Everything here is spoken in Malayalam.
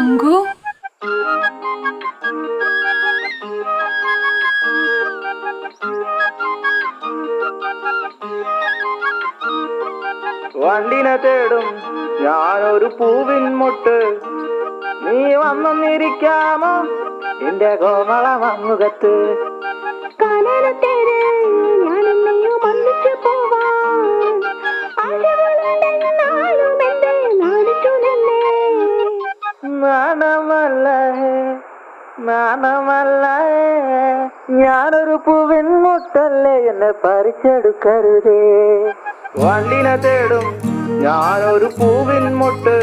തങ്കു വണ്ടിനെ തേടും ഞാനൊരു പൂവിൻ മുട്ട്, നീ വന്നൊന്നിരിക്കാമോ എന്റെ കോമള മമ്മുഖത്ത്. നാണമല്ലേ നാണമല്ലേ ഞാനൊരു പൂവിൻ മുട്ടല്ലേ, എന്നെ പറിച്ചെടുക്കരുതേ. വണ്ടിനെ തേടും ഞാനൊരു പൂവിൻ മുട്ട്.